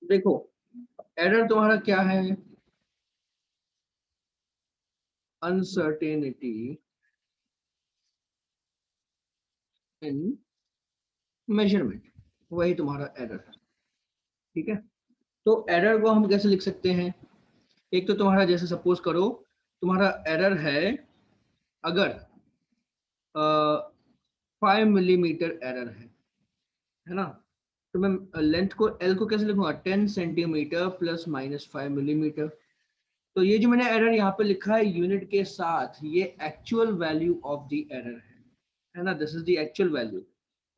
देखो एरर तुम्हारा क्या है, अनसर्टेनिटी इन मेजरमेंट, वही तुम्हारा एरर है। ठीक है, तो एरर को हम कैसे लिख सकते हैं? एक तो तुम्हारा जैसे सपोज करो तुम्हारा एरर है, अगर 5 मिलीमीटर एरर है ना, तो मैं लेंथ को एल को कैसे लिखूंगा, 10 सेंटीमीटर प्लस माइनस 5 मिलीमीटर। तो ये जो मैंने एरर यहाँ पे लिखा है यूनिट के साथ, ये actual value of the error है ना, this is the actual value.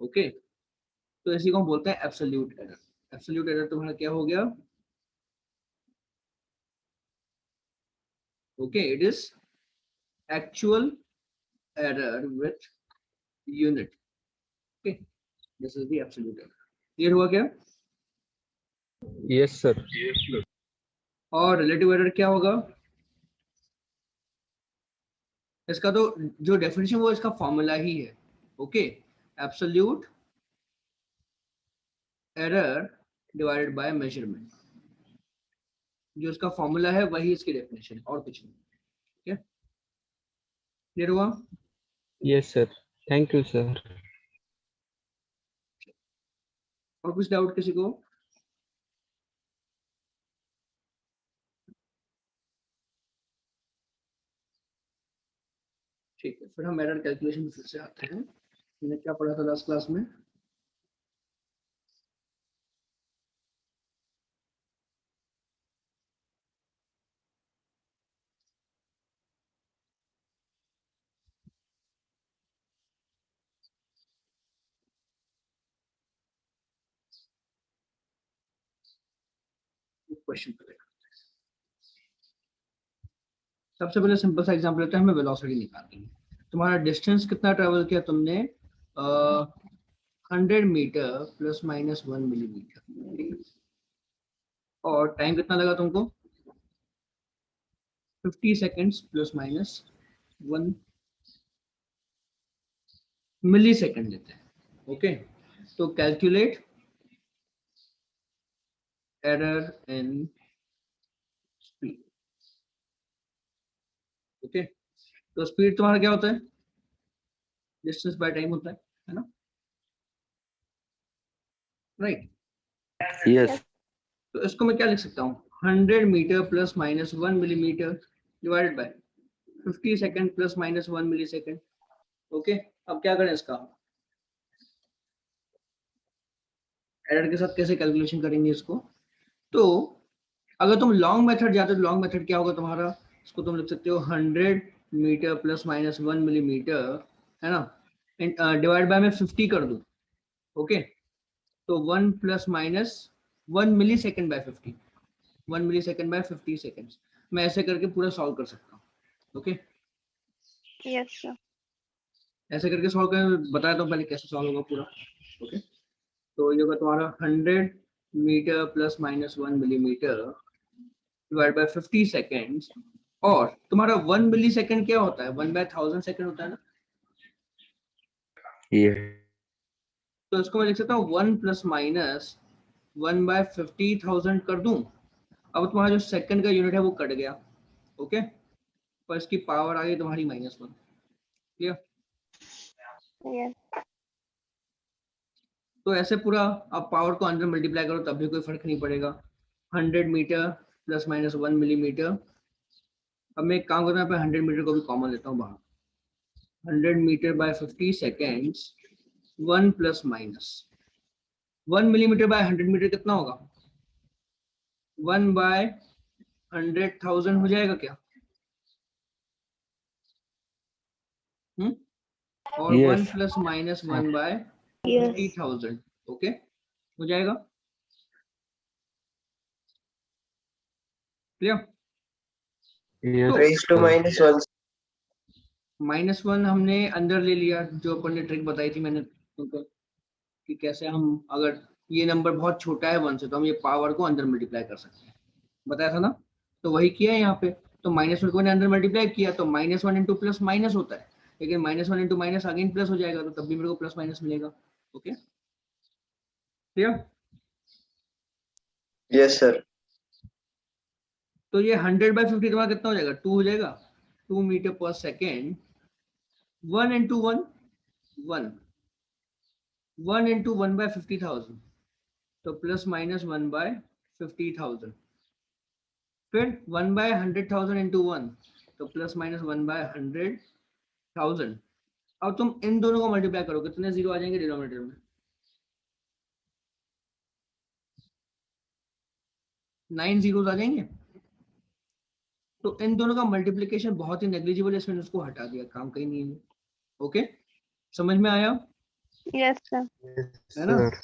Okay, तो इसी को हम बोलते हैं एब्सोल्यूट एरर। एब्सोल्यूट एरर तुम्हारा क्या हो गया? Okay, it is actual error with unit. Okay, this is the absolute error. Clear हुआ क्या? Yes sir. और रिलेटिव एरर क्या होगा? इसका तो जो डेफिनेशन वो इसका फॉर्मूला ही है। Okay, absolute error divided by measurement, जो इसका फॉर्मूला है वही इसकी डेफिनेशन है और कुछ नहीं। ठीक है, क्लियर हुआ? Yes sir, thank you sir. और कुछ डाउट किसी को? ठीक है, फिर हम एरर कैलकुलेशन फिर से आते हैं। हमने क्या पढ़ा था लास्ट क्लास में? क्वेश्चन पे देखा, सबसे पहले सिंपल सा एग्जांपल लेते हैं, हमें वेलोसिटी निकालनी है। तुम्हारा डिस्टेंस कितना ट्रेवल किया तुमने? 100 मीटर प्लस माइनस 1 मिलीमीटर। और टाइम कितना लगा तुमको? 50 सेकेंड्स प्लस माइनस 1 मिली सेकेंड लेते हैं। ओके, तो calculate error in speed. Okay, तो स्पीड तुम्हारा क्या होता है? डिस्टेंस बाय टाइम होता है ना, राइट? यस तो इसको मैं क्या लिख सकता हूँ, 100 metre plus minus 1 millimetre divided by 50 second plus minus 1 millisecond. Okay, अब क्या करें इसका, एरर के साथ कैसे कैलकुलेशन करेंगे इसको? तो अगर तुम लॉन्ग मेथड जाते हो, लॉन्ग मेथड क्या होगा तुम्हारा, इसको तुम लिख सकते हो 100 मीटर प्लस माइनस 1 मिलीमीटर, है ना, डिवाइड बाय मैं 50 कर दूं। ओके, तो 1 plus minus 1 millisecond by 50, 1 millisecond by 50 seconds. मैं ऐसे करके पूरा सॉल्व कर सकता हूँ। Okay, yes sir. ऐसे करके सॉल्व कर बताया तो पहले कैसे सॉल्व होगा पूरा। ओके, तो ये होगा तुम्हारा 100 metre plus minus 1 millimetre divide by 50 seconds. और तुम्हारा 1 मिली सेकेंड क्या होता है? 1/1000 सेकेंड होता है ना, ये तो इसको मैं लिख सकता हूँ 1 प्लस माइनस 1/50,000 कर दूं। अब तुम्हारा जो सेकंड का यूनिट है वो कट गया। ओके, पर इसकी पावर आ गई तुम्हारी -1। क्लियर? यस। तो ऐसे पूरा आप पावर को अंदर मल्टीप्लाई करो तब भी कोई फर्क नहीं पड़ेगा। 100 मीटर प्लस माइनस 1 मिलीमीटर। अब मैं एक काम करता हूँ, 100 मीटर को भी कॉमन लेता हूँ बाहर। 100 metre by 50 seconds, 1 plus minus 1 millimetre by 100 metre कितना होगा? 1/100,000 हो जाएगा क्या? और 1 यस प्लस माइनस 1/50,000। ओके, हो जाएगा? क्लियर? Yes raised to -1. -1 हमने अंदर ले लिया, जो अपन ने ट्रिक बताई थी मैंने तुमको, कि कैसे हम अगर ये नंबर बहुत छोटा है 1 से तो हम ये पावर को अंदर मल्टीप्लाई कर सकते हैं, बताया था ना। तो वही किया है यहाँ पे, तो -1 को मैंने अंदर मल्टीप्लाई किया तो -1 इंटू प्लस माइनस होता है, लेकिन -1 इंटू माइनस अगेन प्लस हो जाएगा, तो तब भी मेरे को प्लस माइनस मिलेगा। Okay, clear? Yes sir. तो ये 100/50 तुम्हारा कितना हो जाएगा, 2 हो जाएगा, 2 मीटर पर सेकेंड। 1 इंटू 1 1, 1 इंटू 1/50,000, तो प्लस माइनस 1/50,000। फिर 1/100,000 इंटू 1, तो प्लस माइनस 1/100,000। अब तुम इन दोनों को मल्टीप्लाई करो, कितने जीरो आ जाएंगे डिनोमिनेटर में, 9 जीरोस आ जाएंगे। तो इन दोनों का मल्टीप्लिकेशन बहुत ही नेग्लिजिबल है, इसमें उसको हटा दिया, काम कहीं नहीं है। ओके, समझ में आया Yes, sir. है ना। सर।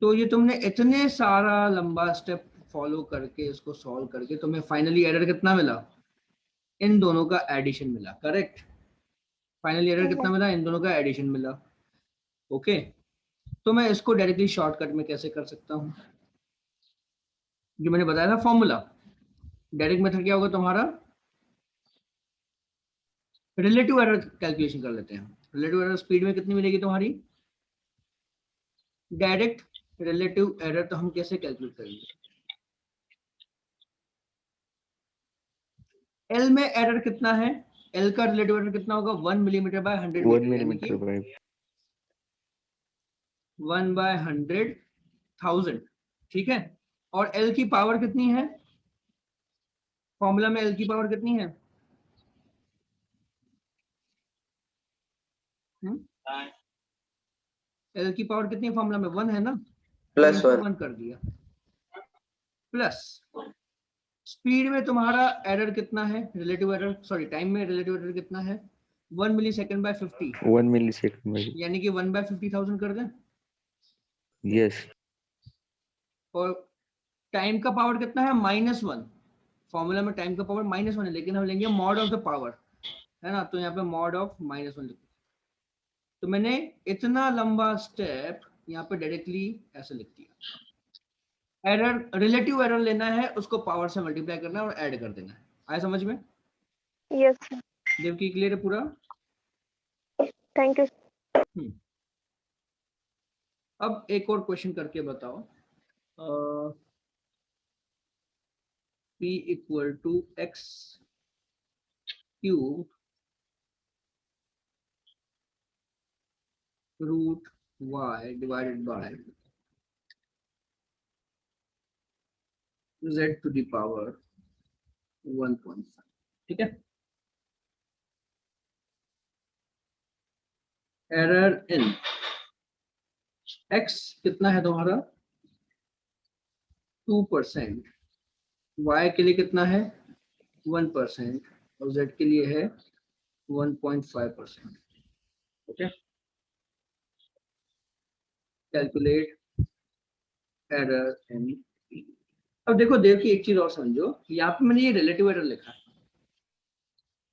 तो ये तुमने इतने सारा लंबा स्टेप फॉलो करके इसको सॉल्व करके तुम्हें फाइनली एरर कितना मिला, इन दोनों का एडिशन मिला, करेक्ट। फाइनली एरर कितना Yes. मिला, इन दोनों का एडिशन मिला। ओके, तो मैं इसको डायरेक्टली शॉर्टकट में कैसे कर सकता हूँ, जो मैंने बताया था फॉर्मूला। डायरेक्ट मेथड क्या होगा तुम्हारा, रिलेटिव एरर कैलकुलेशन कर लेते हैं। रिलेटिव एरर स्पीड में कितनी मिलेगी तुम्हारी, डायरेक्ट रिलेटिव एरर तो हम कैसे कैलकुलेट करेंगे, एल में एरर कितना है, एल का रिलेटिव एरर कितना होगा, 1 मिलीमीटर बाय 100 1 मीटर, यानी कि millimeter by 1/100,000, ठीक है। और एल की पावर कितनी है, फॉर्मूला में एल की पावर कितनी है, एल की पावर कितनी है फॉर्मूला में, 1 है ना, प्लस तो 1। 1 कर दिया, प्लस स्पीड में तुम्हारा एरर कितना है, रिलेटिव एरर, सॉरी टाइम में रिलेटिव एरर कितना है, 1 मिलीसेकंड बाय 50, 1 millisecond by यानी कि 1/50,000 कर दें। yes और टाइम का पावर कितना है, -1, फॉर्मूला में टाइम का पावर -1 है, लेकिन हम लेंगे मॉड ऑफ द पावर, है ना, तो यहाँ पे मॉड ऑफ -1। तो मैंने इतना लंबा स्टेप यहाँ पे डायरेक्टली ऐसे लिख दिया। एरर, रिलेटिव एरर लेना है, उसको पावर से मल्टीप्लाई करना है और ऐड कर देना है। आया समझ में, Yes, sir. देवकी क्लियर है पूरा। Thank you. अब एक और क्वेश्चन करके बताओ, P equal to x cube root y divided by z to the power 1.5, ठीक है। एरर इन x कितना है तुम्हारा 2%, y के लिए कितना है 1% और z के लिए है 1.5%। Okay, calculate error in. अब देखो देव की एक चीज और समझो, यहाँ पे मैंने ये रिलेटिव एरर लिखा है,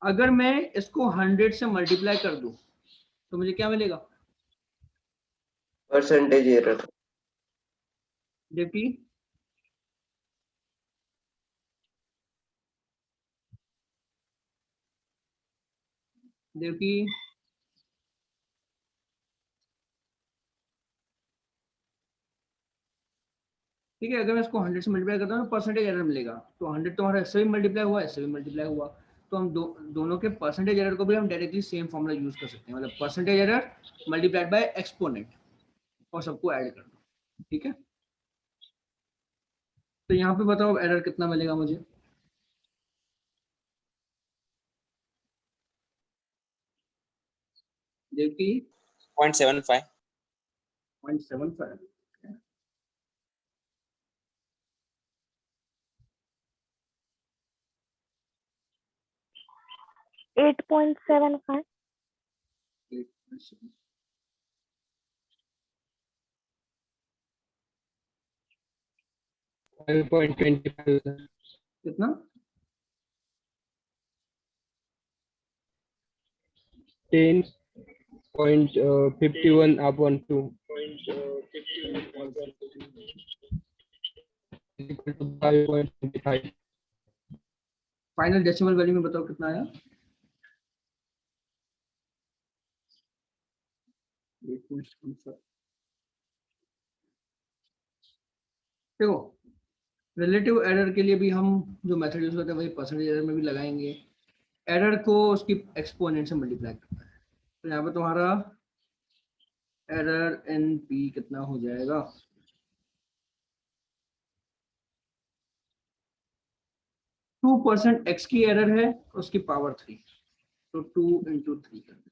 अगर मैं इसको 100 से मल्टीप्लाई कर दूं तो मुझे क्या मिलेगा, परसेंटेज एरर। देवकी देवकी ठीक है, अगर मैं इसको 100 से मल्टीप्लाई करता हूँ तो परसेंटेज एरर मिलेगा। तो 100 तुम्हारा ऐसे भी मल्टीप्लाई हुआ, ऐसे भी मल्टीप्लाई हुआ, तो हम दोनों के परसेंटेज एरर को भी हम डायरेक्टली सेम फॉर्मूला यूज कर सकते हैं, मतलब percentage error multiplied by exponent और सबको ऐड कर दो, ठीक है। तो यहाँ पे बताओ एरर कितना मिलेगा मुझे, देखिए 0.75. 0.75, 8.75. 5.25 sir. कितना 10.51 upon 2 equal to 5.25 final decimal value में बताओ कितना आया, 8.75। देखो रिलेटिव एरर के लिए भी हम जो मेथड यूज करते हैं वही परसेंटेज एरर में भी लगाएंगे। एरर को उसकी एक्सपोनेंट से मल्टीप्लाई करना है। तो यहाँ पे तुम्हारा एरर एन पी कितना हो जाएगा, 2% एक्स की एरर है, उसकी पावर 3, तो 2 × 3 कर देंगे।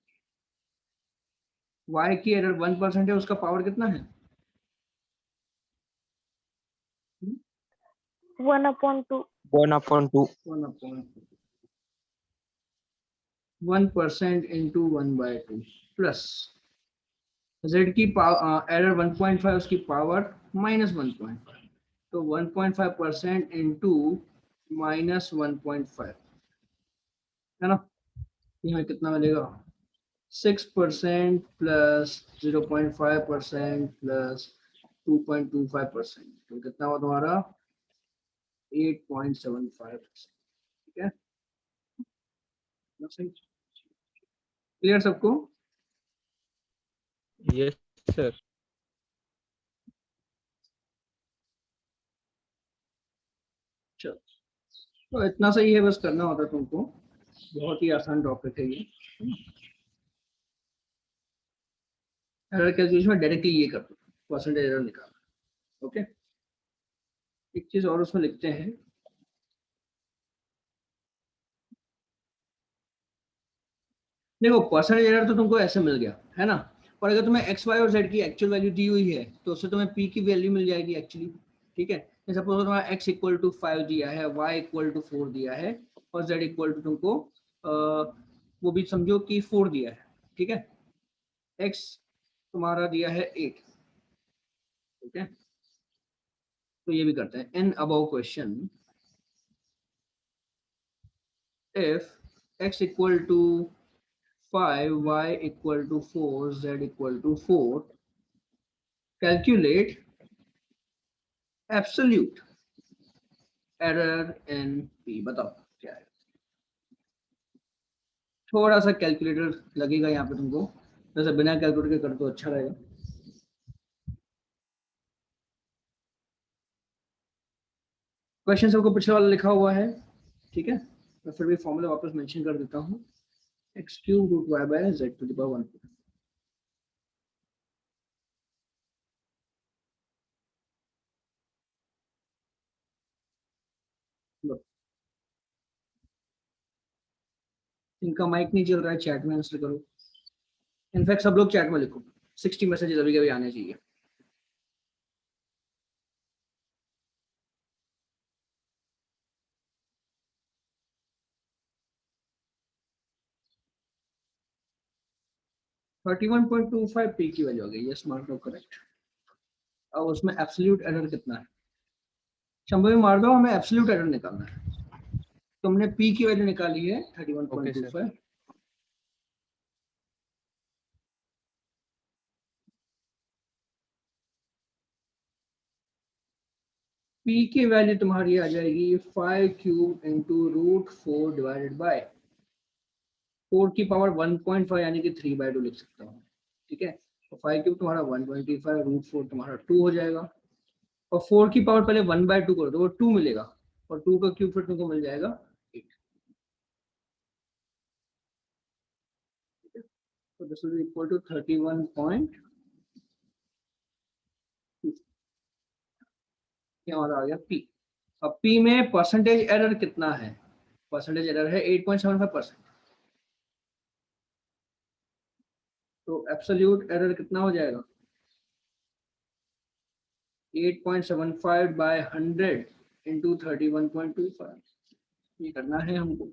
वाई की एरर 1% है, उसका पावर कितना है, 1/2. 1/2. 1% इंटू 1/2 प्लस जेड की एरर 1.5, उसकी पावर -1.5, तो 1.5% इंटू -1.5 है ना, ये हमें कितना मिलेगा, 6% प्लस 0.5% प्लस 2.25%, तो कितना हुआ तुम्हारा 8.75%। ठीक है, क्लियर सबको। Yes, sir. चलो, तो इतना सही है, बस करना होता है तुमको, बहुत ही आसान टॉपिक है ये। एरर कैलकुलेशन में डायरेक्टली ये कर दो, परसेंटेज एरर निकाल। ओके, एक चीज और उसमें लिखते हैं, देखो परसेंटेज एरर तो तुमको ऐसे मिल गया है ना, और अगर तुम्हें एक्स वाई और जेड की एक्चुअल वैल्यू दी हुई है तो उससे तुम्हें पी की वैल्यू मिल जाएगी एक्चुअली। ठीक है, सपोज तुम्हारा एक्स इक्वल टू 5 दिया है, वाई इक्वल टू 4 दिया है, और जेड इक्वल टू तुमको वो भी समझो कि 4 दिया है। ठीक है, एक्स तुम्हारा दिया है 8। ठीक है, तो ये भी करते हैं, in above question if x equal to 5, y equal to 4, z equal to 4, calculate absolute error in p। बताओ क्या है, थोड़ा सा कैलकुलेटर लगेगा यहाँ पे तुमको, वैसे बिना कैलकुलेटर के कर तो अच्छा रहेगा। क्वेश्चन सबको पिछले वाला लिखा हुआ है। ठीक है, मैं फिर भी फॉर्मूला वापस मेंशन कर देता हूँ, x cube root y by z to the power 1। इनका माइक नहीं चल रहा है, चैट में आंसर करो। इनफैक्ट सब लोग चैट में लिखो, 60 मैसेजेस अभी कभी आने चाहिए। थर्टी 1.25 पी की वैल्यू आ गई, यस मार्क दो करेक्ट। अब उसमें एब्सोल्यूट एरर कितना है, शंभू में मार दो, हमें एब्सोल्यूट एरर निकालना है। तुमने पी की वैल्यू निकाली है Okay, sir. 31.25, पी की वैल्यू तुम्हारी आ जाएगी 5³ × √4 / 4 की पावर 1.5 यानी कि 3/2 लिख सकता हूँ। ठीक है, तो 5³ तुम्हारा 125, √4 तुम्हारा 2 हो जाएगा, और 4 की पावर पहले 1/2 कर दो, वो 2 मिलेगा, और 2 का क्यूब फिर तुमको मिल जाएगा 8। तो दिस विल इक्वल टू 31.2। यहाँ आ गया पी। अब पी में परसेंटेज एरर कितना है, परसेंटेज एरर है 8.75%, तो एब्सोल्यूट एरर कितना हो जाएगा, 8.75 बाय 100 इंटू 31.25, ये करना है हमको।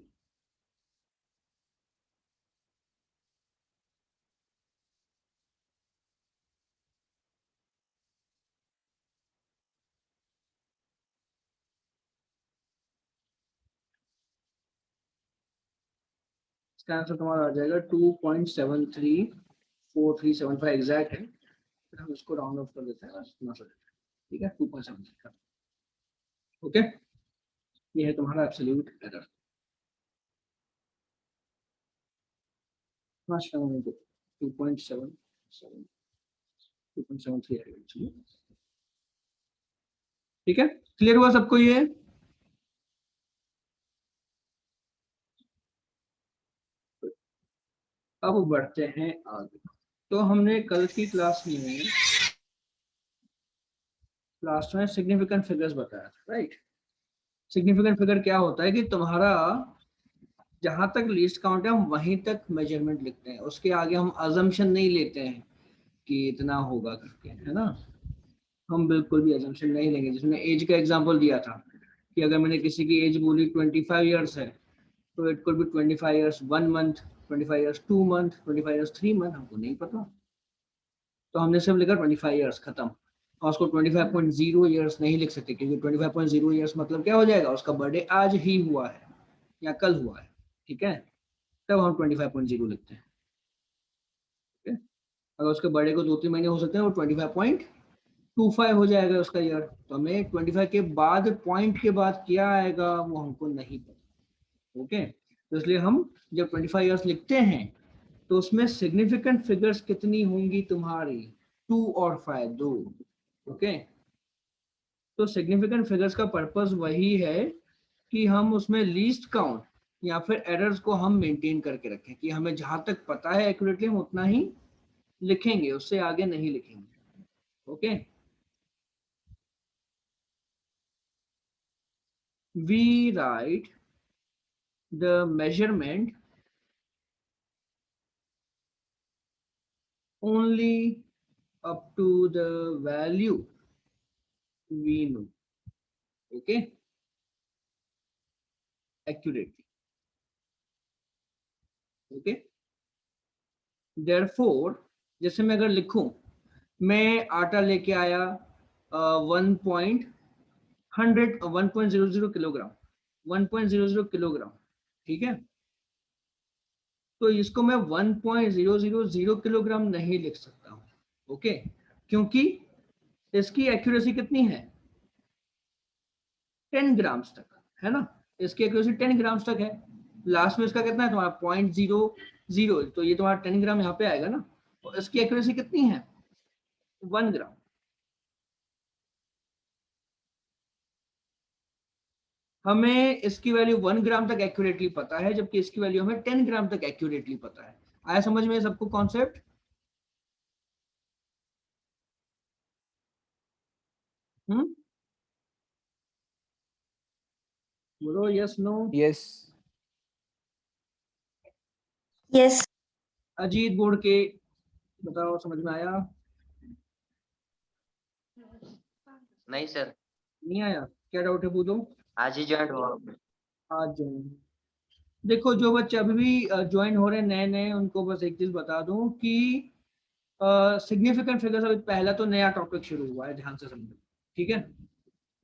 इसका आंसर तुम्हारा आ जाएगा 2.734375 एग्जैक्ट है, फिर हम इसको राउंड ऑफ कर देते हैं बस इतना सा देते हैं। ठीक है, 2.73 का। ओके, ये है तुम्हारा एब्सोल्यूट एरर। मास्टर 2.77 2.73 है एक्चुअली। ठीक है, क्लियर हुआ सबको ये? अब बढ़ते हैं आगे। तो हमने कल की क्लास में लास्ट में सिग्निफिकेंट फिगर्स बताया था, राइट? सिग्निफिकेंट फिगर क्या होता है कि तुम्हारा जहां तक लीस्ट काउंट है हम वहीं तक मेजरमेंट लिखते हैं, उसके आगे हम अजम्पशन नहीं लेते हैं कि इतना होगा करके, है ना? हम बिल्कुल भी अजम्पशन नहीं लेंगे। जिसमें एज का एग्जांपल दिया था कि अगर मैंने किसी की एज बोली 25 ईयर्स है, तो it could be 25 years 1 month, 25 years 2 month, 25 years 3 month, हमको नहीं पता। तो हमने सिर्फ लिखा 25 ईयर्स, खत्म। और उसको 25.0 ईयर्स नहीं लिख सकते, क्योंकि 25.0 ईयर्स मतलब क्या हो जाएगा, उसका बर्थडे आज ही हुआ है या कल हुआ है, ठीक है? तब हम 25.0 लिखते हैं, ठीक है? अगर उसके बर्थडे को 2-3 महीने हो सकते हैं, वो 25.25 हो जाएगा उसका ईयर। तो हमें 25 के बाद, पॉइंट के बाद क्या आएगा वो हमको नहीं पता, ओके? तो इसलिए हम जब 25 ईयर्स लिखते हैं तो उसमें सिग्निफिकेंट फिगर्स कितनी होंगी तुम्हारी, 2 और 5, 2, ओके? तो सिग्निफिकेंट फिगर्स का पर्पस वही है कि हम उसमें लीस्ट काउंट या फिर एरर्स को हम मेंटेन करके रखें, कि हमें जहां तक पता है एक्यूरेटली हम उतना ही लिखेंगे, उससे आगे नहीं लिखेंगे, okay? We write the measurement only up to the value we know, okay, accurately, okay? Therefore, जैसे मैं अगर लिखूं, मैं आटा लेके आया 1.00 किलोग्राम, 1.00 किलोग्राम, ठीक है? तो इसको मैं 1.000 किलोग्राम नहीं लिख सकता हूँ, ओके? क्योंकि इसकी एक्यूरेसी कितनी है, 10 ग्राम्स तक, है ना? इसकी एक्यूरेसी 10 ग्राम्स तक है। लास्ट में इसका कितना है तुम्हारा, 0.00, तो ये तुम्हारा 10 ग्राम यहाँ पे आएगा ना। तो इसकी एक्यूरेसी कितनी है, 1 ग्राम। हमें इसकी वैल्यू 1 ग्राम तक एक्यूरेटली पता है, जबकि इसकी वैल्यू हमें 10 ग्राम तक एक्यूरेटली पता है। आया समझ में सबको कॉन्सेप्ट? हम्म, बोलो yes no. Yes. Yes. Ajit board के बताओ, समझ में आया? नहीं सर, नहीं आया? क्या डाउट है पूछो। आज ही ज्वाइन हुआ। आज join। देखो, जो बच्चे अभी भी ज्वाइन हो रहे हैं नए नए, उनको बस एक चीज बता दूं कि सिग्निफिकेंट फिगर्स, अभी पहला तो नया टॉपिक शुरू हुआ है, ध्यान से समझो, ठीक है?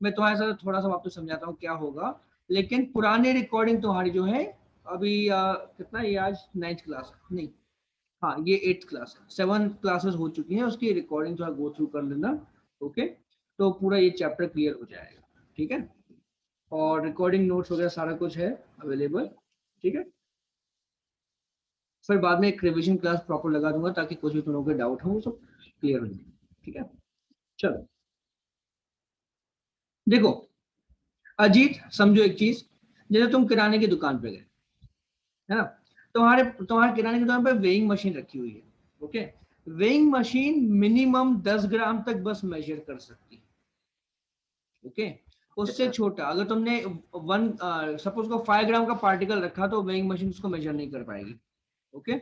मैं तुम्हारे साथ थोड़ा सा वापस समझाता हूँ क्या होगा। लेकिन पुरानी रिकॉर्डिंग तुम्हारी जो है अभी कितना, ये आज 9th क्लास नहीं, हाँ ये 8th क्लास है, 7 क्लासेस हो चुकी हैं, उसकी रिकॉर्डिंग थोड़ा गो थ्रू कर लेना, ओके? तो पूरा ये चैप्टर क्लियर हो जाएगा, ठीक है? और रिकॉर्डिंग नोट्स वगैरह सारा कुछ है अवेलेबल, ठीक है? फिर बाद में एक रिवीजन क्लास प्रॉपर लगा दूंगा, ताकि कुछ भी तुम लोगों के डाउट हो वो सब क्लियर हो जाए, ठीक है? चलो देखो अजीत, समझो एक चीज। जैसे तुम किराने की दुकान पे गए, है ना? तुम्हारे तुम्हारे किराने की दुकान पे वेइंग मशीन रखी हुई है, ओके? वेइंग मशीन मिनिमम 10 ग्राम तक बस मेजर कर सकती है, ओके? उससे sir. छोटा अगर तुमने वन सपोज को 5 ग्राम का पार्टिकल रखा, तो वेइंग मशीन उसको मेजर नहीं कर पाएगी, ओके?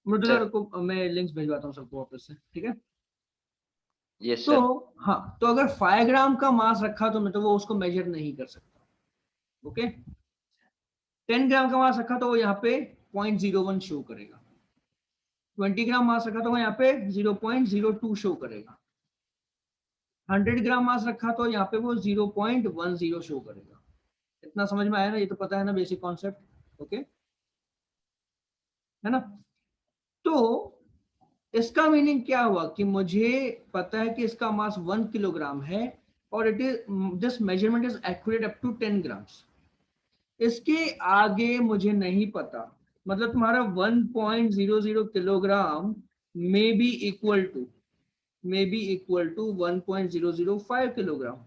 मृदुला सर। को मैं लिंक्स भिजवाता हूँ सबको वापस से, ठीक है? यस तो सर। हाँ, तो अगर 5 ग्राम का मास रखा तो मैं, तो वो उसको मेजर नहीं कर सकता, ओके? 10 ग्राम का मास रखा तो वो यहाँ पे 0.01 शो करेगा। 20 ग्राम मास रखा तो वो यहाँ पे 0.02 शो करेगा। 100 ग्राम मास रखा तो यहाँ पे वो 0.10 शो करेगा। इतना समझ में आया ना? ये तो पता है ना बेसिक कॉन्सेप्ट, ओके? है ना? तो इसका मीनिंग क्या हुआ कि मुझे पता है कि इसका मास 1 किलोग्राम है, और it is this measurement is accurate up to 10 grams. इसके आगे मुझे नहीं पता, मतलब तुम्हारा 1.00 kilogram may be equal to 1.005 kilogram,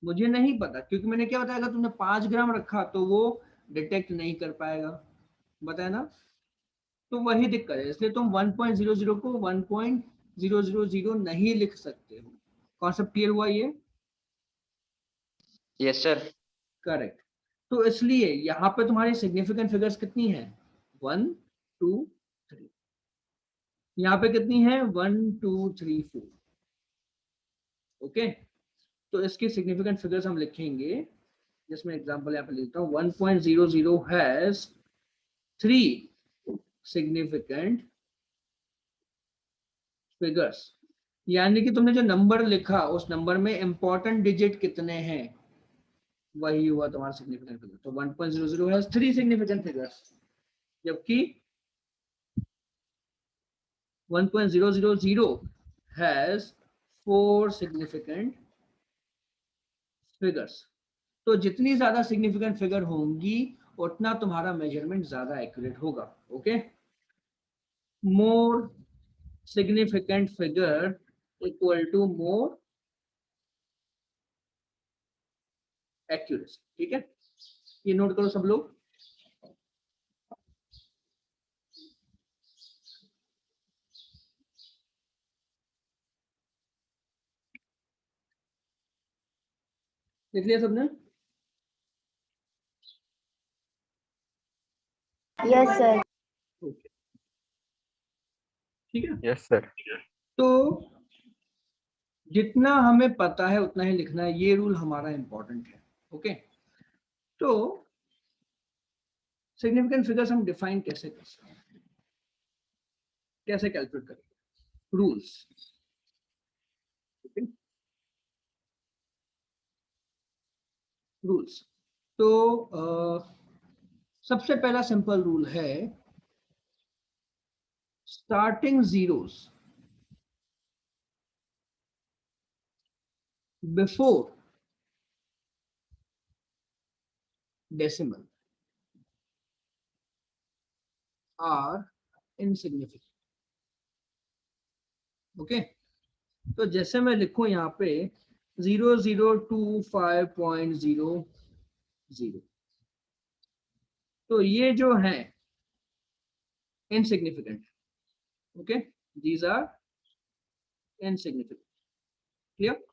मुझे नहीं पता, क्योंकि मैंने क्या बताया, अगर तुमने 5 ग्राम रखा तो वो डिटेक्ट नहीं कर पाएगा, बताया ना। तो वही दिक्कत है, इसलिए तुम 1.00 को 1.000 नहीं लिख सकते हो। कॉन्सेप्ट क्लियर हुआ ये? Yes sir. करेक्ट। तो इसलिए यहाँ पे तुम्हारी सिग्निफिकेंट फिगर्स कितनी है? 1 2 3। यहाँ पे कितनी है? 1 2 3 4। ओके, तो इसकी सिग्निफिकेंट फिगर्स हम लिखेंगे, जिसमें एग्जांपल यहाँ पे लिखता हूँ। 1.00 हैज 3 सिग्निफिकेंट फिगर्स, यानी कि तुमने जो नंबर लिखा उस नंबर में इंपॉर्टेंट डिजिट कितने हैं, वही हुआ तुम्हारा सिग्निफिकेंट फिगर। तो 1.00 हैज 3 सिग्निफिकेंट फिगर्स, जबकि 1.000 हैज 4 सिग्निफिकेंट फिगर्स। तो जितनी ज्यादा सिग्निफिकेंट फिगर होंगी उतना तुम्हारा मेजरमेंट ज्यादा एक्यूरेट होगा। Okay, more significant figure equal to more accuracy. ठीक है, ये नोट करो सब लोग। लिख लिया सबने? Yes, sir. ओके, ठीक है। Yes, sir. तो जितना हमें पता है उतना ही लिखना है, ये रूल हमारा इंपॉर्टेंट है। ओके, तो सिग्निफिकेंट फिगर्स हम डिफाइन कैसे कर सकते हैं, कैसे कैलकुलेट करें? रूल्स। रूल्स, तो सबसे पहला सिंपल रूल है, starting zeros before decimal are insignificant. Okay, तो जैसे मैं लिखूं यहाँ पे 0025.00, तो ये जो है insignificant. Okay, these are insignificant. Clear?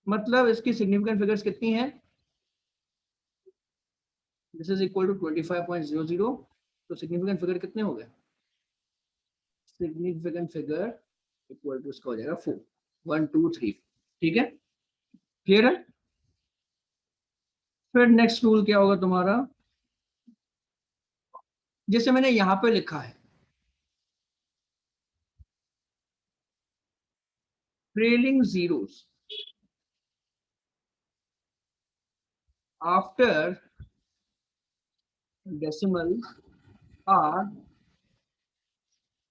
मतलब इसकी सिग्निफिकेंट फिगर्स कितनी है? दिस इज इक्वल टू 25.00, तो सिग्निफिकेंट फिगर कितने हो गए? सिग्निफिकेंट फिगर इक्वल टू इसका हो जाएगा 4, 1 2 3। ठीक है, क्लियर है? फिर नेक्स्ट रूल क्या होगा तुम्हारा? जैसे मैंने यहां पे लिखा है, trailing zeros after decimal are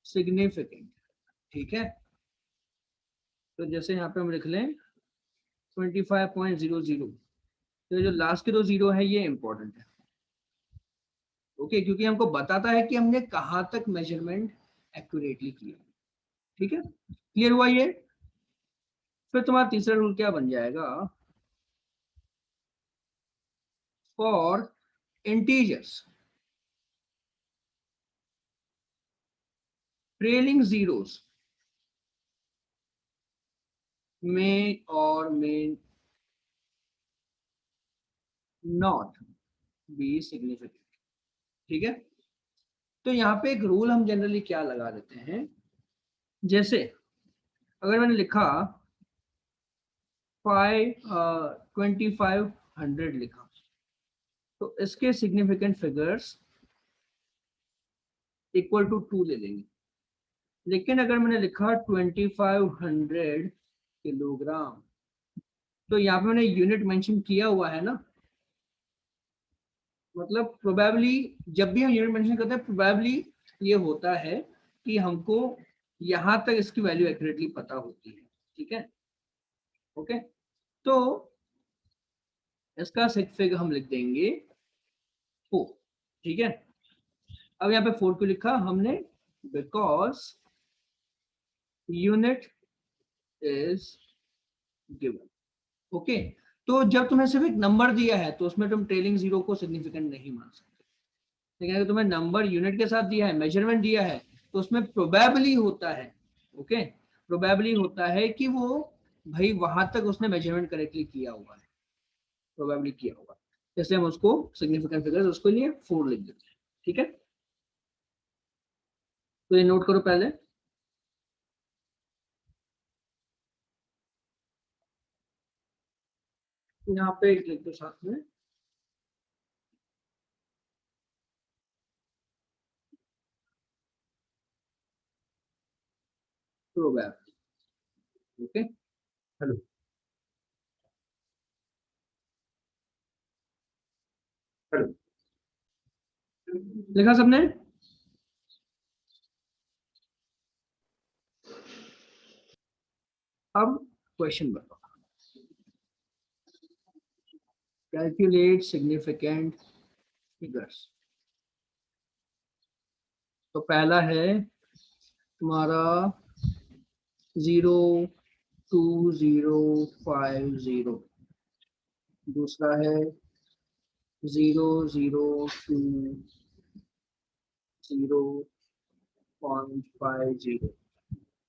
significant. ठीक है, तो जैसे यहाँ पे हम लिख लें 25.00, तो जो लास्ट के 2 जीरो है ये इंपॉर्टेंट है। ओके, क्योंकि हमको बताता है कि हमने कहां तक मेजरमेंट एक्यूरेटली किया। ठीक है, क्लियर हुआ ये? फिर तुम्हारा तीसरा रूल क्या बन जाएगा? फॉर इंटीजर्स ट्रेलिंग जीरोस में और में नॉट बी सिग्निफिकेंट। ठीक है, तो यहाँ पे एक रूल हम जनरली क्या लगा देते हैं, जैसे अगर मैंने लिखा 2500 लिखा, तो इसके सिग्निफिकेंट फिगर्स इक्वल टू 2 ले लेंगे। लेकिन अगर मैंने लिखा 2500 किलोग्राम, तो यहाँ पे मैंने यूनिट मेंशन किया हुआ है ना, मतलब प्रोबेबली जब भी हम यूनिट मेंशन करते हैं, प्रोबेबली ये होता है कि हमको यहाँ तक इसकी वैल्यू एक्यूरेटली पता होती है। ठीक है, ओके, तो इसका सिग फिग हम लिख देंगे 4। ठीक है, अब यहाँ पे 4 क्यों लिखा हमने? Because unit is given. Okay, तो जब तुम्हें सिर्फ एक नंबर दिया है तो उसमें तुम ट्रेलिंग जीरो को सिग्निफिकेंट नहीं मान सकते, लेकिन अगर तुम्हें नंबर यूनिट के साथ दिया है, मेजरमेंट दिया है, तो उसमें प्रोबेबली होता है, ओके, प्रोबेबली होता है कि वो भाई वहां तक उसने मेजरमेंट करेक्टली किया हुआ है, प्रोबेबली किया होगा, इसलिए हम उसको सिग्निफिकेंट फिगर उसके लिए 4 लिख देते हैं। ठीक है, तो ये नोट करो पहले। यहाँ पे एक लिख दो साथ में, प्रोबेबली, ओके। हेलो, हेलो, लिखा सबने? अब क्वेश्चन बताओ, कैलकुलेट सिग्निफिकेंट फिगर्स। तो पहला है तुम्हारा 02050, दूसरा है 00250,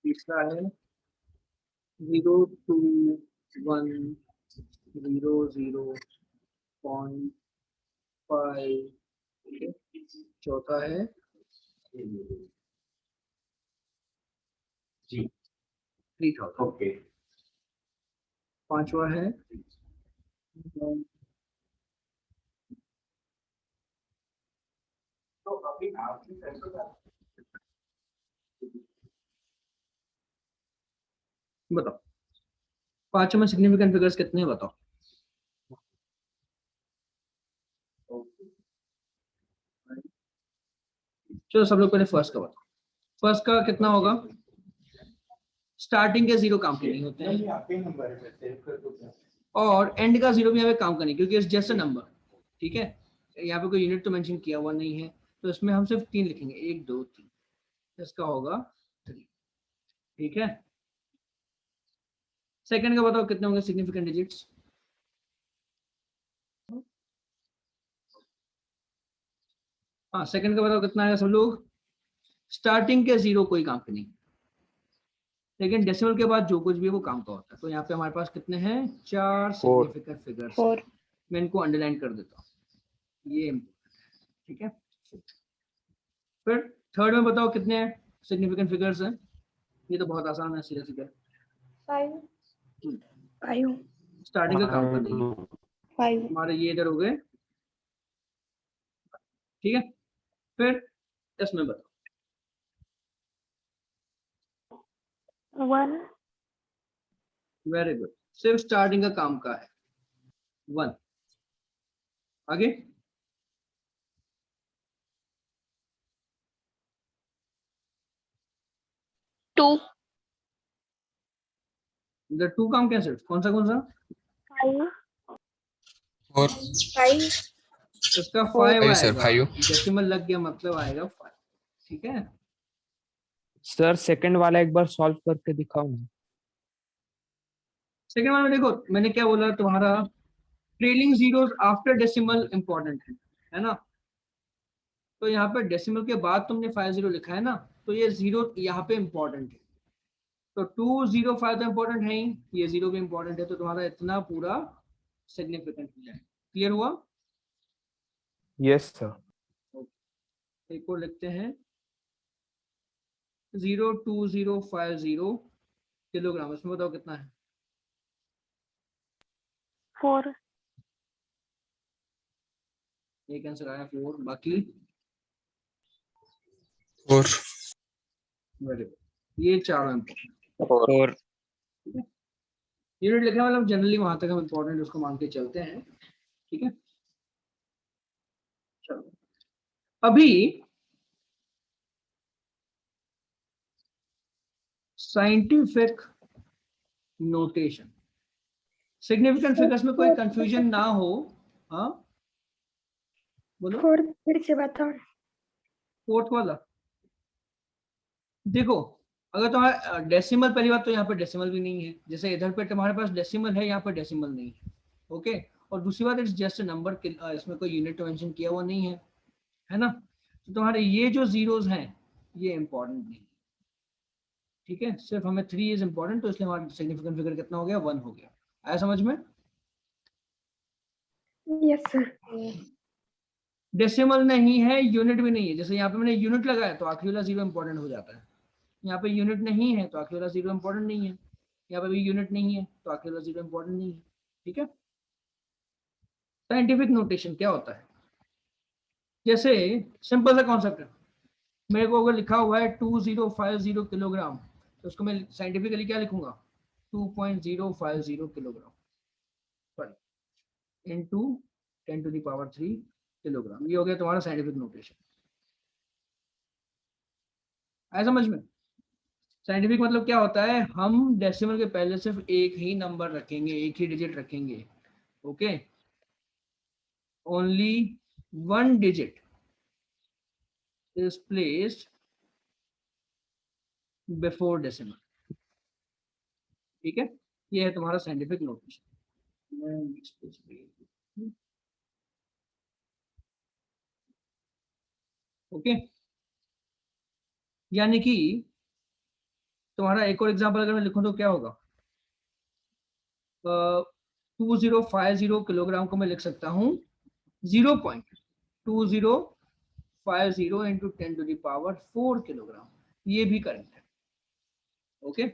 तीसरा है 02100.5, चौथा है जी 3000, ओके, पांचवा है तो अभी आपकी बताओ, पांचों में सिग्निफिकेंट फिगर्स कितने हैं बताओ। चलो सब लोग पहले फर्स्ट का बताओ, फर्स्ट का कितना होगा? स्टार्टिंग के जीरो काम के नहीं होते हैं और एंड का जीरो भी यहाँ पे काम का नहीं, क्योंकि इट्स जस्ट अ नंबर। ठीक है, यहाँ पे कोई यूनिट तो मेंशन किया हुआ नहीं है, तो इसमें हम सिर्फ 3 लिखेंगे, 1 2 3, इसका होगा 3। ठीक है, सेकंड का बताओ कितने होंगे सिग्निफिकेंट डिजिट्स? हाँ, सेकंड का बताओ कितना है सब लोग? स्टार्टिंग के जीरो कोई काम के नहीं, लेकिन डेसिमल के बाद जो कुछ भी है वो काम का होता है। तो यहाँ पे हमारे पास कितने हैं? 4 सिग्निफिकेंट फिगर्स। 4 मैं इनको अंडरलाइन कर देता हूँ, ये ठीक है। फिर थर्ड में बताओ कितने सिग्निफिकेंट फिगर्स हैं? ये तो बहुत आसान है, सीधा सीधा 5 5 स्टार्टिंग का काम का नहीं है। 5 हमारे ये इधर हो गए, ठीक है। फिर इसमें बताओ 1 वेरी गुड, सिर्फ स्टार्टिंग का काम का है 1। आगे 2 इधर 2 काम क्या, सिर्फ कौन सा 5 और 5 इसका 5 5 सर, आएगा, 5। डेसिमल लग गया मतलब आएगा 5। ठीक है, सर सेकंड वाला एक बार सॉल्व करके दिखाओ ना। सेकंड वाला में देखो मैंने क्या बोला, तुम्हारा trailing zeros after decimal important है ना। तो यहाँ पे डेसिमल के बाद तुमने 50 लिखा है ना, तो ये जीरो यहाँ पे इंपॉर्टेंट है। तो 205 तो इंपॉर्टेंट है ही, ये जीरो भी इंपॉर्टेंट है, तो तुम्हारा इतना पूरा सिग्निफिकेंट हो जाए। क्लियर हुआ? Yes sir. एक और लिखते हैं 02050 किलोग्राम, इसमें बताओ कितना है? 4 एक आंसर आया 4, बाकी 4 वेरी गुड, ये चारों इंपॉर्टेंट। और यूनिट लिखने मतलब जनरली वहां तक हम इंपॉर्टेंट उसको मान के चलते हैं। ठीक है, चलो अभी साइंटिफिक नोटेशन, सिग्निफिकेंट फिगर्स में कोई कंफ्यूजन ना हो। हाँ बोलो, 4 फिर से बताओ। फोर्थ वाला देखो, अगर तुम्हारा डेसिमल, पहली बात तो यहाँ पे डेसिमल भी नहीं है, जैसे इधर पे तुम्हारे पास डेसिमल है, यहाँ पर डेसिमल नहीं है, ओके। और दूसरी बात, इट्स जस्ट नंबर, इसमें कोई यूनिट मेंशन किया हुआ नहीं है ना। तो तुम्हारे ये जो जीरोस हैं ये इंपॉर्टेंट नहीं, ठीक है, सिर्फ हमें 3 इज इंपॉर्टेंट, तो इसलिए हमारा सिग्निफिकेंट फिगर कितना हो गया, 1 हो गया। आया समझ में? Yes sir. डेसिमल नहीं है, यूनिट भी नहीं है, जैसे यहाँ पे मैंने यूनिट लगाया तो आखिरी वाला जीरो इंपॉर्टेंट हो जाता है, यहाँ पे यूनिट नहीं है तो आखिरी वाला जीरो इंपॉर्टेंट नहीं है, यहाँ पे भी यूनिट नहीं है तो आखिरी वाला जीरो इंपॉर्टेंट नहीं है, ठीक है। साइंटिफिक नोटेशन क्या होता है, जैसे सिंपल सा कॉन्सेप्ट है, मेरे को अगर लिखा हुआ है 2050 किलोग्राम, तो उसको मैं साइंटिफिकली क्या लिखूंगा, 2.050 किलोग्राम सॉरी इनटू 10⁻³ किलोग्राम, ये हो गया तुम्हारा साइंटिफिक नोटेशन। आया समझ में? साइंटिफिक मतलब क्या होता है, हम डेसिमल के पहले सिर्फ एक ही नंबर रखेंगे, एक ही डिजिट रखेंगे, okay, only 1 digit is placed before decimal, ठीक है। ये है तुम्हारा साइंटिफिक नोटेशन। ओके, यानी कि तुम्हारा एक और एग्जांपल अगर मैं लिखूं तो क्या होगा, 2050 किलोग्राम को मैं लिख सकता हूँ 0.2050 इंटू 10⁻⁴ किलोग्राम, ये भी करेक्ट है, ओके।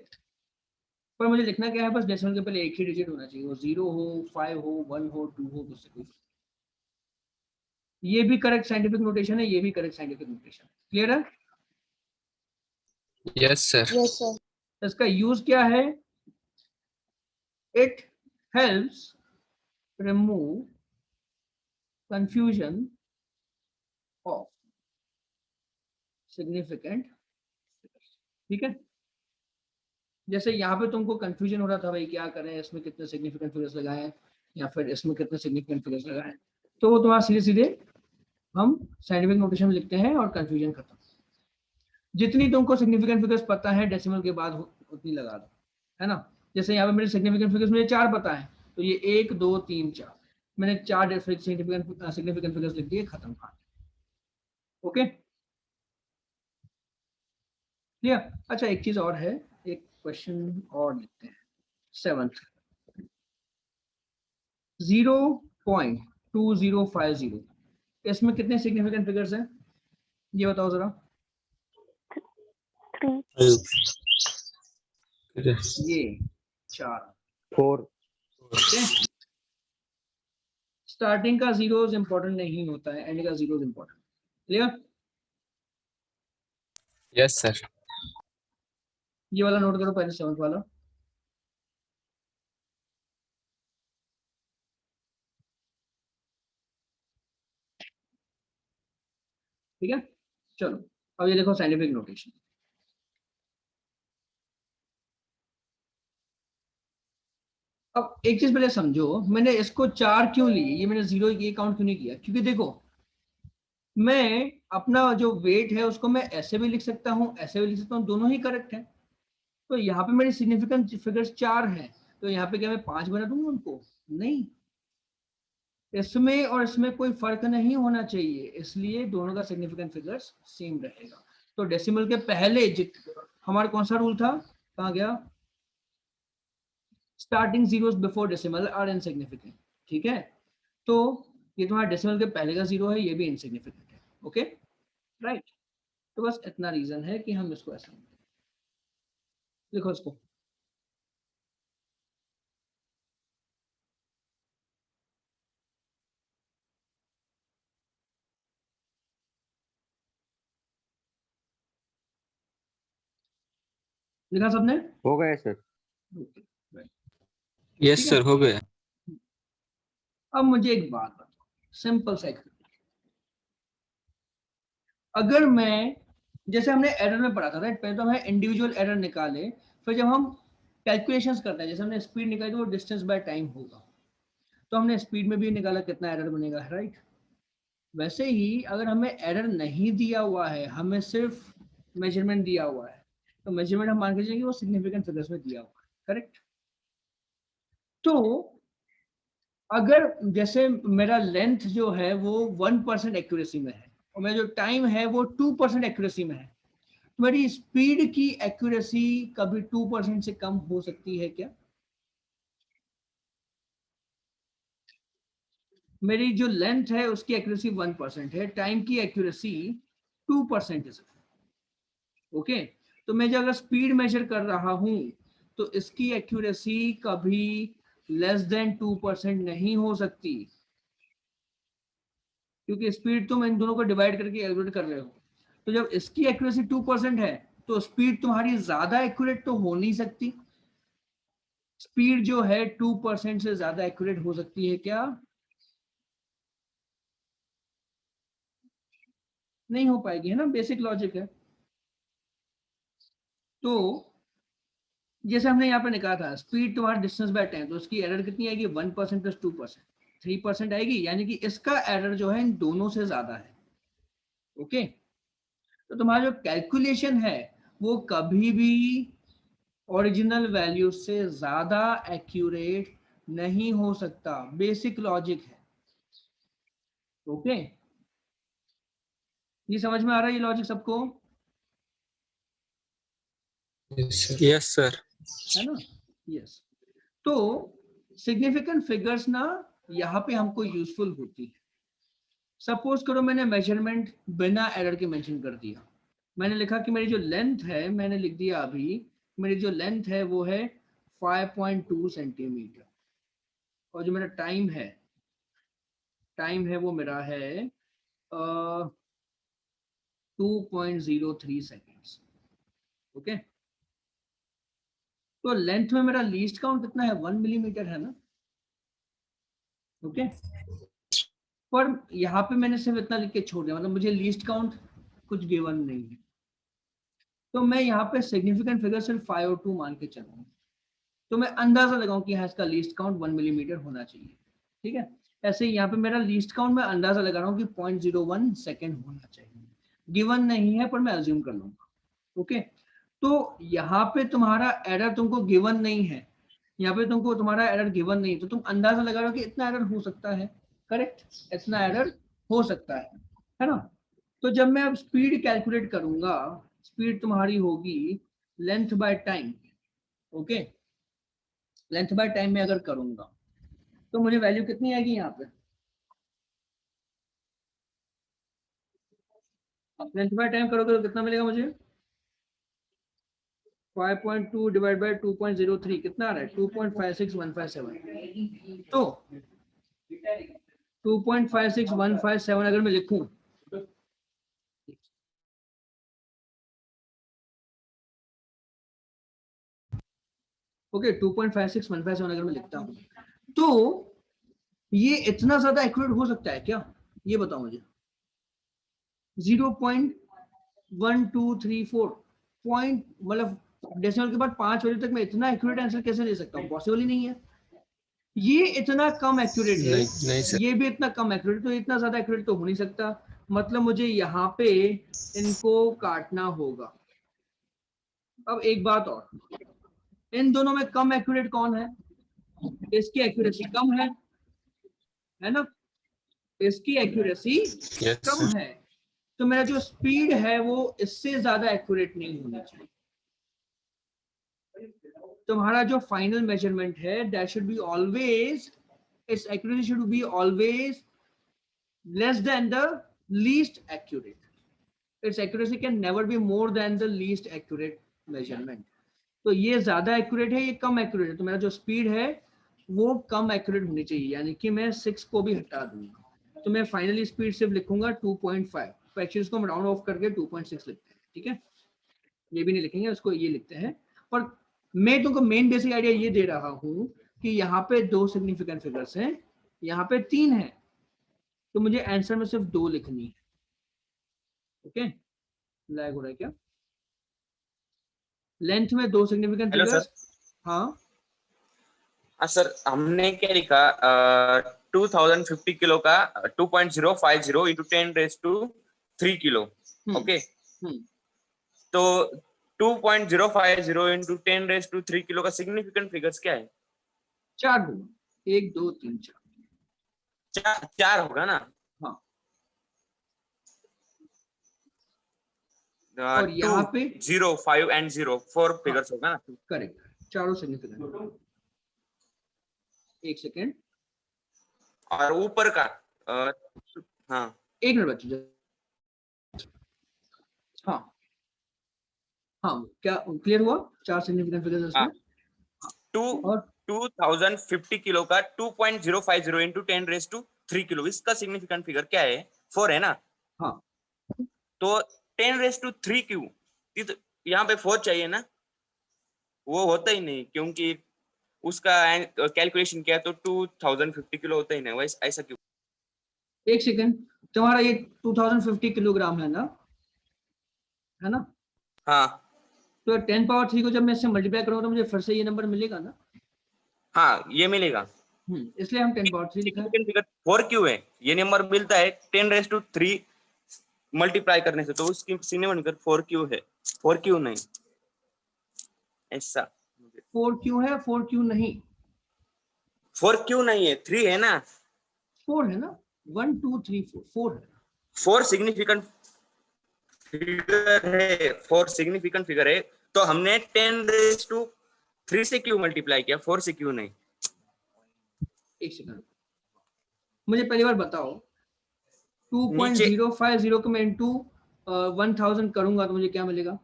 पर मुझे लिखना क्या है, बस डेसिमल के पहले एक ही डिजिट होना चाहिए, वो 0 हो, 5 हो, 1 हो, 2 हो, उससे कुछ। ये भी करेक्ट साइंटिफिक नोटेशन है, ये भी करेक्ट साइंटिफिक नोटेशन, क्लियर है? Yes sir. Yes sir. इसका यूज क्या है, it helps remove confusion of significant, ठीक है। जैसे यहाँ पे तुमको कंफ्यूजन हो रहा था भाई क्या करें, इसमें कितने सिग्निफिकेंट फिगर्स लगाएं या फिर इसमें कितने सिग्निफिकेंट फिगर्स लगाएं, तो वो तुम्हारा सीधे सीधे हम साइंटिफिक नोटेशन में लिखते हैं और कंफ्यूजन खत्म। जितनी तुमको सिग्निफिकेंट फिगर्स पता है डेसिमल के बाद उतनी लगा दो, है ना। जैसे यहाँ पे मेरे सिग्निफिकेंट फिगर्स मुझे 4 पता है, तो ये 1 2 3 4, मैंने 4 सिग्निफिकेंट फिगर्स लिख दिए, खत्म कहानी, ओके क्लियर। अच्छा एक चीज और है, एक क्वेश्चन और लिखते हैं, 7th 0.2050, इसमें कितने सिग्निफिकेंट फिगर्स हैं, ये बताओ जरा। 3। ये 4, 4। स्टार्टिंग का जीरोस इंपॉर्टेंट नहीं होता है, एंड का zeros important, clear. Yes sir. ये वाला नोट करो पहले, 7th वाला, ठीक है। चलो अब ये देखो साइंटिफिक नोटेशन, अब एक चीज पहले समझो, मैंने इसको 4 क्यों लिए, ये मैंने जीरो ये काउंट क्यों नहीं किया, क्योंकि देखो मैं अपना जो वेट है उसको मैं ऐसे भी लिख सकता हूँ, ऐसे भी लिख सकता हूँ, दोनों ही करेक्ट है। तो यहाँ पे मेरी सिग्निफिकेंट फिगर्स 4 हैं, तो यहाँ पे क्या मैं 5 बना दूंगा उनको, नहीं, इसमें और इसमें कोई फर्क नहीं होना चाहिए, इसलिए दोनों का सिग्निफिकेंट फिगर्स सेम रहेगा। तो डेसिमल के पहले हमारा कौन सा रूल था, कहाँ गया, starting zeros before decimal are insignificant, ठीक है। तो ये तुम्हारा डेसिमल के पहले का जीरो है, ये भी इनसिग्निफिकेंट है, ओके राइट। तो बस इतना रीजन है कि हम इसको ऐसा लिखो, इसको लिखा सबने, हो गया सर। Okay, right. यस ठीक है। सर, हो गया। अब मुझे एक बात बताओ, सिंपल सा, अगर मैं, जैसे हमने एरर में पढ़ा था राइट, पहले तो हमें इंडिविजुअल एरर निकाले, फिर जब हम कैलकुलेशंस करते हैं, जैसे हमने स्पीड निकाली तो वो डिस्टेंस बाय टाइम होगा, तो हमने स्पीड में भी निकाला कितना एरर बनेगा, राइट। वैसे ही अगर हमें एरर नहीं दिया हुआ है, हमें सिर्फ मेजरमेंट दिया हुआ है, तो मेजरमेंट हम मान के चलिए कि वो सिग्निफिकेंट फिगर्स में दिया हुआ है, करेक्ट। तो अगर जैसे मेरा लेंथ जो है वो 1% एक्यूरेसी में है और मेरा जो टाइम है वो 2% एक्यूरेसी में है, तो मेरी स्पीड की एक्यूरेसी कभी 2% से कम हो सकती है क्या? मेरी जो लेंथ है उसकी एक्यूरेसी 1% है, टाइम की एक्यूरेसी 2% है। ओके, तो मैं जो अगर स्पीड मेजर कर रहा हूं तो इसकी एक्यूरेसी कभी लेस देन 2% नहीं हो सकती, क्योंकि स्पीड तुम इन दोनों को डिवाइड करके कैलकुलेट कर रहे हो। तो जब इसकी एक्यूरेसी 2% है तो स्पीड तुम्हारी ज्यादा एक्यूरेट तो हो नहीं सकती। स्पीड जो है 2% से ज्यादा एक्यूरेट हो सकती है क्या? नहीं हो पाएगी, है ना, बेसिक लॉजिक है। तो जैसे हमने यहाँ पे निकाला था स्पीड तुम्हारा डिस्टेंस बाय टाइम, तो उसकी एरर कितनी आएगी? 1% प्लस 2%, 3% आएगी, यानी कि इसका एरर जो है इन दोनों से ज्यादा है। ओके, तो तुम्हारा जो कैलकुलेशन है वो कभी भी ओरिजिनल वैल्यू से ज्यादा एक्यूरेट नहीं हो सकता, बेसिक लॉजिक है। ओके, ये समझ में आ रहा है ये लॉजिक सबको? Yes sir. है ना, यस। तो सिग्निफिकेंट फिगर्स ना यहाँ पे हमको यूजफुल होती है। सपोज करो मैंने मेजरमेंट बिना एरर के मेंशन कर दिया, मैंने लिखा कि मेरी जो लेंथ है, मैंने लिख दिया अभी मेरी जो लेंथ है वो है 5.2 सेंटीमीटर और जो मेरा टाइम है वो मेरा है 2.03 सेकेंड्स। ओके, तो लेंथ में मेरा लीस्ट काउंट कितना है? 1 मिलीमीटर है ना। ओके, पर यहाँ पे मैंने सिर्फ इतना लिख के छोड़ दिया, मतलब मुझे लीस्ट काउंट कुछ गिवन नहीं है, तो मैं यहाँ पे सिग्निफिकेंट फिगर सिर्फ 5 और 2 मान के चलूंगा, तो मैं अंदाजा लगाऊं कि हाँ इसका लीस्ट काउंट 1 मिलीमीटर होना चाहिए। ठीक है, ऐसे ही यहाँ पे मेरा लीस्ट काउंट मैं अंदाजा लगा रहा हूँ कि 0.01 सेकेंड होना चाहिए, गिवन नहीं है पर मैं अज्यूम कर लूंगा। ओके, तो यहाँ पे तुम्हारा एरर तुमको गिवन नहीं है, यहाँ पे तुमको तुम्हारा एरर गिवन नहीं, तो तुम अंदाजा लगा रहे हो कि इतना एरर हो सकता है, करेक्ट, इतना एरर हो सकता है ना। तो जब मैं अब स्पीड कैलकुलेट करूंगा, स्पीड तुम्हारी होगी length by time. Okay, length by time में अगर करूंगा तो मुझे वैल्यू कितनी आएगी यहाँ पे? लेंथ बाय टाइम करोगे तो कितना मिलेगा मुझे? 5.2 डिवाइड बाय 2.03 कितना आ रहा है? 2.56157। तो 2.56157 अगर मैं लिखूं, ओके 2.56157 अगर मैं लिखता हूं तो ये इतना ज्यादा एक्यूरेट हो सकता है क्या? ये बताओ मुझे। 0.1234 पॉइंट, मतलब डेसिमल के बाद 5 बजे तक मैं इतना एक्यूरेट आंसर कैसे दे सकता हूँ? पॉसिबल ही नहीं है। ये इतना कम एक्यूरेट है, नहीं सर। ये भी इतना कम एक्यूरेट, तो इतना ज्यादा एक्यूरेट तो हो नहीं सकता, मतलब मुझे यहाँ पे इनको काटना होगा। अब एक बात और, इन दोनों में कम एक्यूरेट कौन है? इसकी एक्यूरेसी कम है ना, इसकी एक्यूरेसी यस कम सर। है, तो मेरा जो स्पीड है वो इससे ज्यादा एक्यूरेट नहीं होनी चाहिए। तुम्हारा जो फाइनल मेजरमेंट है that should be always, its accuracy should be always less than the least accurate. Its accuracy can never be more than the least accurate measurement. तो ये ज्यादा एक्यूरेट है, ये कम एक्यूरेट है, तो मेरा जो स्पीड है वो कम एक्यूरेट होनी चाहिए, यानी कि मैं 6 को भी हटा दूंगा, तो मैं फाइनली स्पीड सिर्फ लिखूंगा 2.5, तो एक्चुअली इसको हम राउंड ऑफ करके 2.6 लिखते हैं। ठीक है, ये भी नहीं लिखेंगे, उसको ये लिखते हैं। और मैं तुमको मेन बेसिक आइडिया ये दे रहा हूँ कि यहाँ पे 2 सिग्निफिकेंट फिगर्स हैं, यहाँ पे 3 है, तो मुझे आंसर में सिर्फ 2 लिखनी है। ओके, लैग हो रहा है क्या? लेंथ में 2 सिग्निफिकेंट हेलो फिगर्स। सर। हाँ सर हमने क्या लिखा 2050 किलो का 2.050 × 10⁻³ किलो। ओके, तो 2.050 into 10⁻³ किलो का सिग्निफिकेंट फिगर्स क्या है? 4 दूंगा, 1 2 3 4। चार होगा ना? हाँ। और यहाँ पे 0 5 and 0 4 फिगर्स होगा ना? करेक्ट, चारों सिग्निफिकेंट। एक सेकेंड, और ऊपर का हाँ 1 मिनट बच्चे। हाँ हाँ, क्या क्लियर हुआ? 4 सिग्निफिकेंट फिगर्स इसमें। और 2050 किलो का 2.050 into 10⁻³ किलो, इसका सिग्निफिकेंट फिगर क्या है? 4 है ना? हाँ, तो 10⁻³ क्यों? तो यहाँ पे 4 चाहिए ना? वो होता ही नहीं, क्योंकि उसका कैलकुलेशन किया तो 2050 किलो होता ही नहीं। वैसे ऐसा क्यों? एक सेकेंड, तुम्हारा ये 2050 किलोग्राम है ना? है ना? हाँ तो 10⁻³ को जब मैं इससे मल्टीप्लाई करूंगा तो मुझे फिर से ये नंबर मिलेगा ना? हाँ, ये मिलेगा। इसलिए हम 10⁻³ लिखा है। फिगर 4 क्यों है? ये नंबर मिलता है 10⁻³ मल्टीप्लाई करने से, तो उसकी सिग्निफिकेंट 4 क्यों है? 4 क्यों नहीं? ऐसा 4 क्यों है? 4 क्यों नहीं? 4 क्यों नहीं है? 3 है ना? 4 है ना? 1 2 3 4 4 है। 4 सिग्निफिकेंट फिगर है, 4 सिग्निफिकेंट फिगर है, तो हमने 10⁻³ से क्यों मल्टीप्लाई किया? 4 से क्यों नहीं? एक सेकंड, मुझे पहली बार बताओ, 2.050 को मैं इंटू 1000 करूंगा तो मुझे क्या मिलेगा?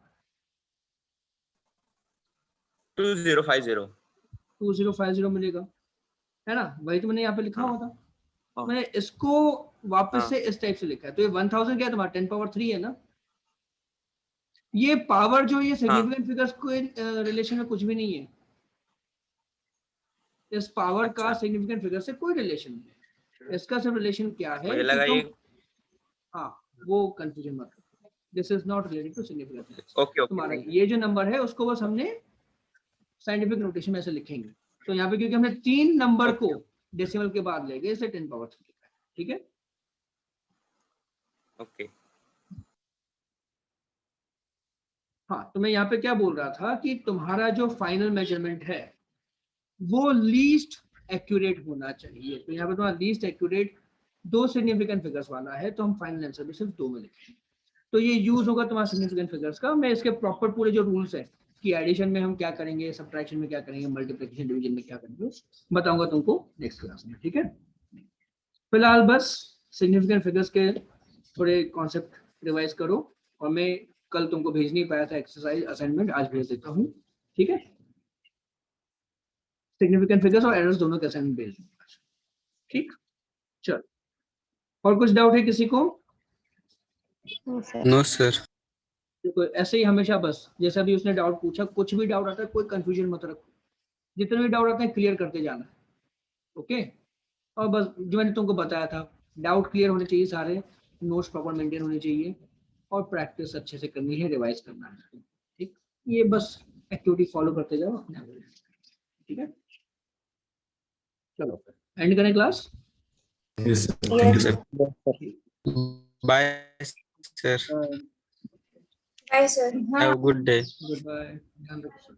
2050 2050 मिलेगा, है ना? वही तो मैंने यहाँ पे लिखा हुआ था। मैंने इसको वापस से इस टाइप से लिखा है। तो ये 1000 क्या है तुम्हारा? 10⁻³ है ना? ये पावर जो ये सिग्निफिकेंट फिगर्स कोई रिलेशन में कुछ भी नहीं है। इस पावर का सिग्निफिकेंट फिगर से कोई रिलेशन नहीं है। इसका सिर्फ रिलेशन क्या है? मुझे लगा ये हाँ, वो कंफ्यूजन मत करो। This is not related to significant figures. Okay तुम्हारा ये जो नंबर है उसको बस हमने साइंटिफिक नोटेशन में ऐसे लिखेंगे। तो यहाँ पे क्योंकि हमने 3 नंबर को डेसिमल के बाद ले गए, इसलिए 10⁻³ लिखा है। ठीक है, ओके। हाँ। तो मैं यहाँ पे क्या बोल रहा था कि तुम्हारा जो फाइनल मेजरमेंट है वो लीस्ट एक्यूरेट होना चाहिए। तो यहाँ पे तुम्हारा लीस्ट एक्यूरेट 2 सिग्निफिकेंट फिगर्स वाला है, तो हम फाइनल आंसर भी सिर्फ 2 में लिखेंगे। तो ये यूज होगा तुम्हारा सिग्निफिकेंट फिगर्स का। मैं इसके प्रॉपर पूरे जो रूल्स है कि एडिशन में हम क्या करेंगे, सब्ट्रैक्शन में क्या करेंगे, मल्टीप्लिकेशन डिवीजन में क्या करेंगे, बताऊंगा तुमको नेक्स्ट क्लास में। ठीक है, फिलहाल बस सिग्निफिकेंट फिगर्स के थोड़े कॉन्सेप्ट रिवाइज करो, और मैं कल तुमको भेज नहीं पाया था एक्सरसाइज असाइनमेंट, आज भेज देता हूँ। ठीक है, सिग्निफिकेंट फिगर्स और एरर्स दोनों के असाइनमेंट भेज दूंगा। ठीक, चल। और कुछ डाउट है किसी को? No sir. देखो ऐसे ही हमेशा बस जैसा भी उसने डाउट पूछा, कुछ भी डाउट आता है कोई कंफ्यूजन मत रखो, जितने भी डाउट आते हैं क्लियर करते जाना है। ओके, और बस जो मैंने तुमको बताया था, डाउट क्लियर होने चाहिए सारे, नोट्स प्रॉपर मेंटेन होने चाहिए, और प्रैक्टिस अच्छे से करनी है, रिवाइज करना है। ठीक, ये बस एक्टिविटी फॉलो करते जाओ अपने। ठीक है, चलो एंड करें class. Yes sir, thank you sir. Bye sir, bye sir. Have a good day. Goodbye, ध्यान रखो।